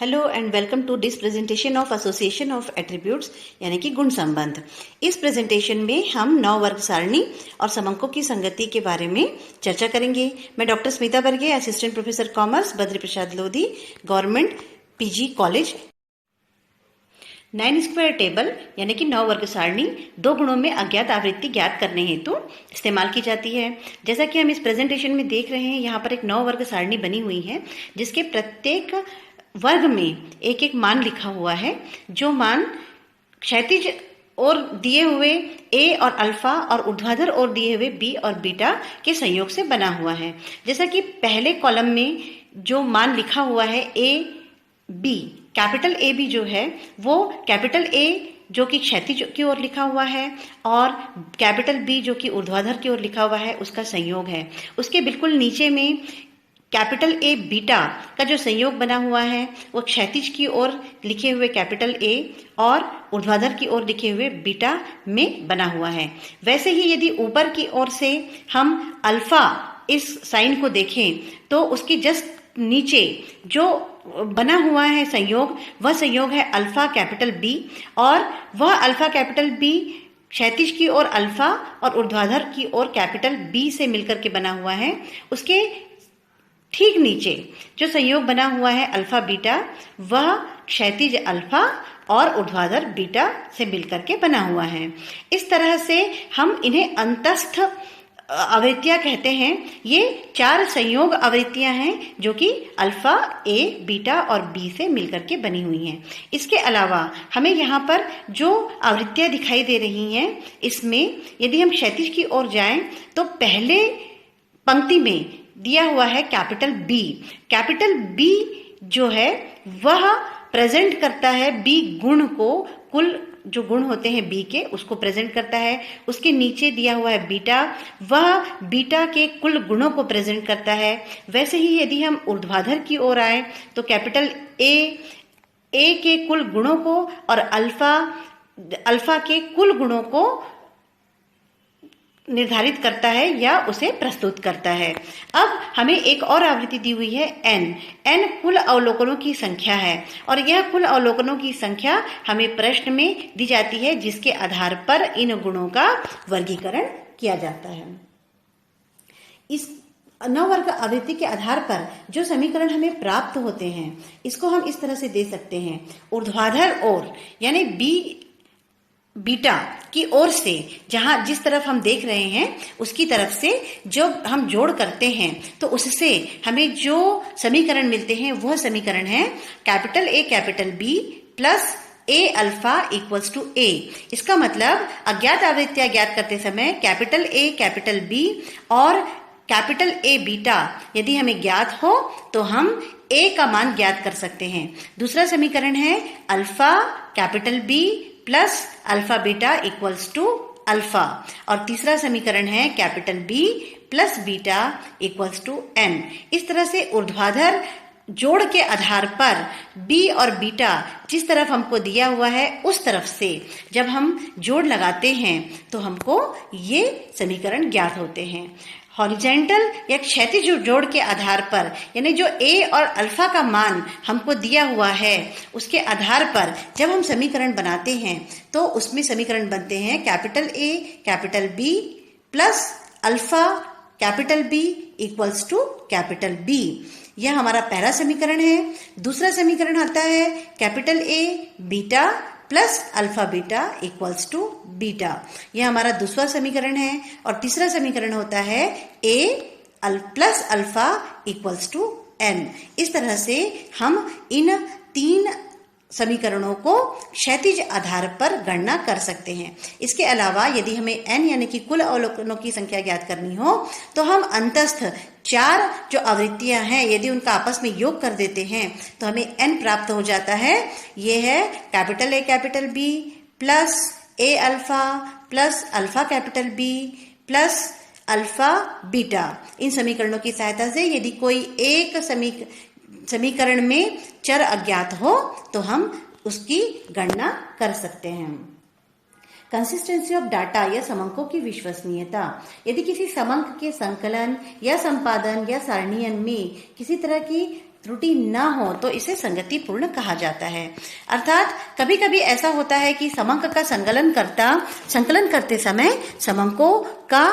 Hello and welcome to this presentation of association of attributes यानी कि गुण संबंध। इस प्रेजेंटेशन में हम 9 वर्ग सारणी और समंकों की संगति के बारे में चर्चा करेंगे। मैं doctor Smita Barge, assistant professor commerce, Badri Prasad Lodhi, government PG college. 9 square table यानी कि 9 वर्ग सारणी 2 गुणों में अज्ञात आवृत्ति ज्ञात करने हेतु इस्तेमाल की जाती है। जैसा कि हम इस प्रेजेंटेशन में देख रहे हैं, यहाँ पर एक 9 वर्ग सारणी बनी हुई है जिसके प्रत्येक वर्ग में एक एक मान लिखा हुआ है, जो मान क्षैतिज और दिए हुए ए और अल्फा और ऊर्ध्वाधर और दिए हुए बी और बीटा के संयोग से बना हुआ है। जैसा कि पहले कॉलम में जो मान लिखा हुआ है A B, capital A B जो है वो कैपिटल ए जो कि क्षैतिज की ओर लिखा हुआ है और कैपिटल बी जो कि ऊर्ध्वाधर की ओर लिखा हुआ है, उसका संयोग है। उसके बिल्कुल नीचे में कैपिटल ए बीटा का जो संयोग बना हुआ है वो क्षैतिज की ओर लिखे हुए कैपिटल ए और ऊर्ध्वाधर की ओर लिखे हुए बीटा में बना हुआ है। वैसे ही यदि ऊपर की ओर से हम अल्फा इस साइन को देखें तो उसकी जस्ट नीचे जो बना हुआ है संयोग, वह संयोग है अल्फा कैपिटल बी, और वह अल्फा कैपिटल बी क्षैतिज की ओर अल्फा और ऊर्ध्वाधर की ओर कैपिटल बी से मिलकर के बना हुआ है। उसके ठीक नीचे जो संयोग बना हुआ है अल्फा बीटा, वह क्षैतिज अल्फा और ऊर्ध्वाधर बीटा से मिलकर के बना हुआ है। इस तरह से हम इन्हें अंतस्थ आवृत्तियां कहते हैं। ये 4 संयोग आवृत्तियां हैं जो कि अल्फा, ए, बीटा और बी से मिलकर के बनी हुई हैं। इसके अलावा हमें यहाँ पर जो आवृत्तियां दिखाई दे रही हैं, इसमें यदि हम क्षैतिज की ओर जाएं तो पहले पंक्ति में दिया हुआ है कैपिटल बी। कैपिटल बी जो है वह प्रेजेंट करता है बी गुण को, कुल जो गुण होते हैं बी के उसको प्रेजेंट करता है। उसके नीचे दिया हुआ है बीटा, वह बीटा के कुल गुणों को प्रेजेंट करता है। वैसे ही यदि हम ऊर्ध्वाधर की ओर आए तो कैपिटल ए के कुल गुणों को और अल्फा के कुल गुणों को निर्धारित करता है या उसे प्रस्तुत करता है। अब हमें एक और आवृत्ति दी हुई है एन कुल अवलोकनों की संख्या है, और यह कुल अवलोकनों की संख्या हमें प्रश्न में दी जाती है जिसके आधार पर इन गुणों का वर्गीकरण किया जाता है। इस 9 वर्ग आवृत्ति के आधार पर जो समीकरण हमें प्राप्त होते हैं, इसको हम इस तरह से दे सकते हैं। ऊर्ध्वाधर ओर यानी बीटा की ओर से जिस तरफ हम देख रहे हैं उसकी तरफ से जो हम जोड़ करते हैं तो उससे हमें जो समीकरण मिलते हैं वह समीकरण है capital A capital B plus A alpha equals to A. इसका मतलब अज्ञात आवृत्तियां ज्ञात करते समय कैपिटल ए कैपिटल बी और कैपिटल ए बीटा यदि हमें ज्ञात हो तो हम ए का मान ज्ञात कर सकते हैं। दूसरा समीकरण है alpha capital B plus alpha beta equals to alpha, और तीसरा समीकरण है capital B plus beta equals to N. इस तरह से ऊर्ध्वाधर जोड़ के आधार पर बी और बीटा जिस तरफ हमको दिया हुआ है उस तरफ से जब हम जोड़ लगाते हैं तो हमको ये समीकरण ज्ञात होते हैं। हॉरिजेंटल या क्षैतिज जोड़ के आधार पर यानी जो ए और अल्फा का मान हमको दिया हुआ है उसके आधार पर जब हम समीकरण बनाते हैं तो उसमें समीकरण बनते हैं capital A capital B plus alpha capital B equals to capital B. यह हमारा पहला समीकरण है। दूसरा समीकरण आता है capital A beta plus alpha beta equals to beta, यह हमारा दूसरा समीकरण है। और तीसरा समीकरण होता है A plus alpha equals to N. इस तरह से हम इन 3 समीकरणों को क्षैतिज आधार पर गणना कर सकते हैं। इसके अलावा यदि हमें एन यानी कि कुल अवलोकनों की संख्या ज्ञात करनी हो तो हम अंतस्थ 4 जो आवृत्तियां हैं यदि उनका आपस में योग कर देते हैं तो हमें एन प्राप्त हो जाता है। ये है capital A capital B plus A alpha plus alpha capital B plus alpha beta. इन समीकरणों की सहायता से यदि कोई एक समीकरण में चर अज्ञात हो तो हम उसकी गणना कर सकते हैं। कंसिस्टेंसी ऑफ डाटा या समंकों की विश्वसनीयता। यदि किसी समंक के संकलन या संपादन या सारणीयन में किसी तरह की त्रुटि ना हो तो इसे संगति पूर्ण कहा जाता है। अर्थात कभी कभी ऐसा होता है कि समंक का संकलन करते समय समंकों का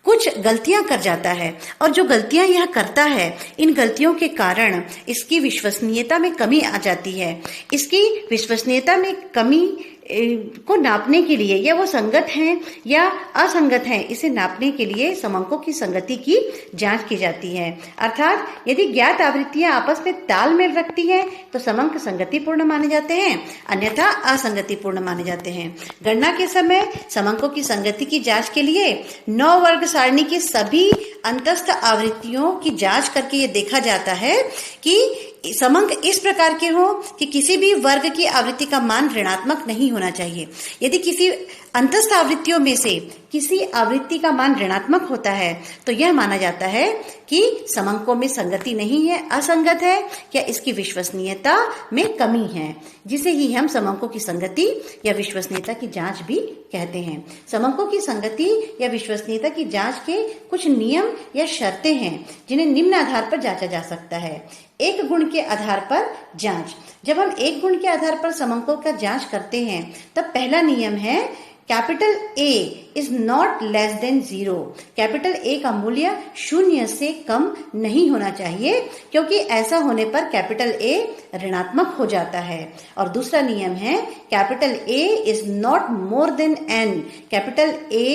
कुछ गलतियां कर जाता है, और जो गलतियां यह करता है, इन गलतियों के कारण इसकी विश्वसनीयता में कमी आ जाती है। इसकी विश्वसनीयता में कमी को नापने के लिए, या वो संगत हैं या असंगत हैं, इसे नापने के लिए समंकों की संगति की जांच की जाती है। अर्थात यदि ज्ञात आवृत्तियां आपस में तालमेल रखती हैं तो समंक संगतिपूर्ण माने जाते हैं, अन्यथा असंगतिपूर्ण माने जाते हैं। गणना के समय समंकों की संगति की जांच के लिए 9 वर्ग सारणी की सभी अंतस्थ आवृत्तियों की जांच करके ये देखा जाता है कि समंक इस प्रकार के हो कि किसी भी वर्ग की आवृत्ति का मान ऋणात्मक नहीं होना चाहिए। यदि किसी अंतस्थ आवृत्तियों में से किसी आवृत्ति का मान ऋणात्मक होता है तो यह माना जाता है कि समंकों में संगति नहीं है, असंगत है, या इसकी विश्वसनीयता में कमी है, जिसे ही हम समंकों की संगति या विश्वसनीयता की जांच भी कहते हैं। समंकों की संगति या विश्वसनीयता की जांच के कुछ नियम या शर्तें हैं जिन्हें निम्न आधार पर जांचा जा सकता है। एक गुण के आधार पर जांच। जब हम एक गुण के आधार पर समंकों का जांच करते हैं तब पहला नियम है capital A is not less than 0। Capital A का मूल्य 0 से कम नहीं होना चाहिए, क्योंकि ऐसा होने पर कैपिटल A ऋणात्मक हो जाता है। और दूसरा नियम है capital A is not more then n। Capital A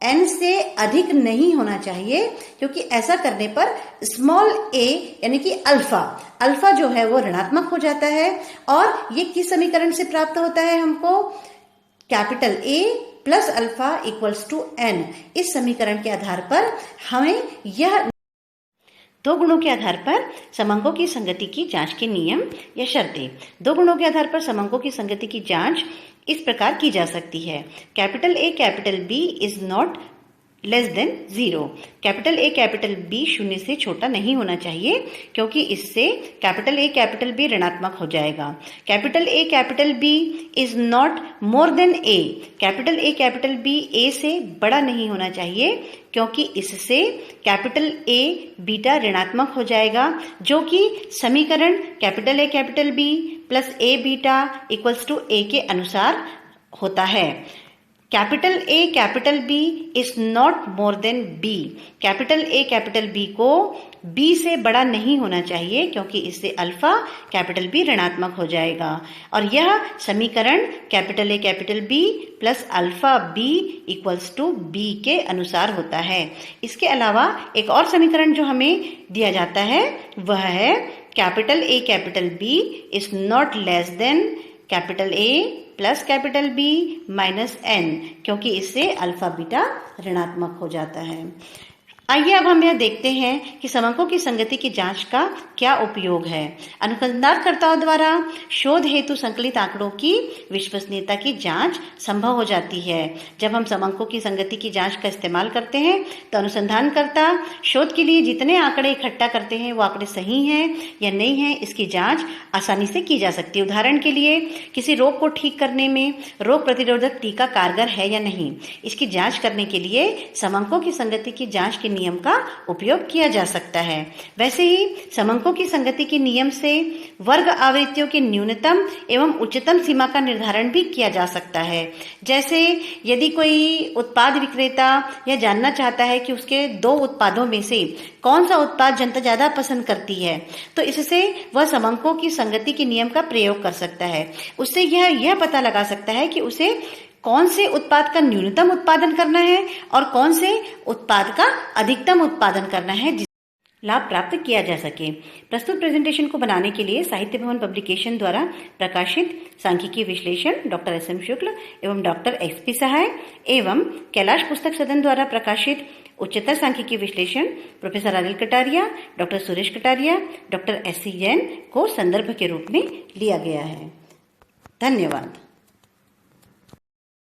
n से अधिक नहीं होना चाहिए, क्योंकि ऐसा करने पर स्मॉल a यानी कि अल्फा जो है वो ऋणात्मक हो जाता है। और ये किस समीकरण से प्राप्त होता है हमको? Capital A plus alpha equals to n। इस समीकरण के आधार पर हमें यह 2 गुणों के आधार पर समंकों की संगति की जांच के नियम या शर्तें। 2 गुणों के आधार पर समंकों की संगति की जांच इस प्रकार की जा सकती है। Capital A capital B is not less than 0। Capital A capital B 0 से छोटा नहीं होना चाहिए, क्योंकि इससे कैपिटल A कैपिटल B ऋणात्मक हो जाएगा। Capital A capital B is not more then A। Capital A capital B A से बड़ा नहीं होना चाहिए, क्योंकि इससे कैपिटल A बीटा ऋणात्मक हो जाएगा, जो कि समीकरण capital A capital B plus A beta equals to A के अनुसार होता है। Capital A capital B is not more than B। Capital A capital B को B से बड़ा नहीं होना चाहिए, क्योंकि इससे अल्फा कैपिटल B ऋणात्मक हो जाएगा। और यह समीकरण capital A capital B plus alpha B equals to B के अनुसार होता है। इसके अलावा एक और समीकरण जो हमें दिया जाता है वह है capital A capital B is not less than capital A plus capital B minus n, क्योंकि इससे अल्फा बीटा ऋणात्मक हो जाता है। आइए अब हम यह देखते हैं कि समंकों की संगति की जांच का क्या उपयोग है। अनुसंधानकर्ताओं द्वारा शोध हेतु संकलित आंकड़ों की विश्वसनीयता की जांच संभव हो जाती है। जब हम समंकों की संगति की जांच का इस्तेमाल करते हैं तो अनुसंधानकर्ता शोध के लिए जितने आंकड़े इकट्ठा करते हैं वो आंकड़े सही हैं या नहीं हैं, इसकी जांच आसानी से की जा सकती है। उदाहरण के लिए किसी रोग को ठीक करने में रोग प्रतिरोधक टीका कारगर है या नहीं, इसकी जांच करने के लिए समंकों की संगति की जांच के नियम का उपयोग किया जा सकता है। वैसे ही समंकों की संगति के नियम से वर्ग आवृत्तियों के न्यूनतम एवं उच्चतम सीमा का निर्धारण भी किया जा सकता है। जैसे यदि कोई उत्पाद विक्रेता यह जानना चाहता है कि उसके 2 उत्पादों में से कौन सा उत्पाद जनता ज्यादा पसंद करती है, तो इससे वह समंकों की संगति के नियम का प्रयोग कर सकता है। उससे यह पता लगा सकता है कि उसे कौन से उत्पाद का न्यूनतम उत्पादन करना है और कौन से उत्पाद का अधिकतम उत्पादन करना है, जिससे लाभ प्राप्त किया जा सके। प्रस्तुत प्रेजेंटेशन को बनाने के लिए साहित्य भवन पब्लिकेशन द्वारा प्रकाशित सांख्यिकी विश्लेषण डॉक्टर SM शुक्ल एवं डॉक्टर XP सहाय एवं कैलाश पुस्तक सदन द्वारा प्रकाशित उच्चतर सांख्यिकी विश्लेषण professor Anil Kataria, doctor Suresh Kataria, doctor SC Jain को संदर्भ के रूप में लिया गया है। धन्यवाद।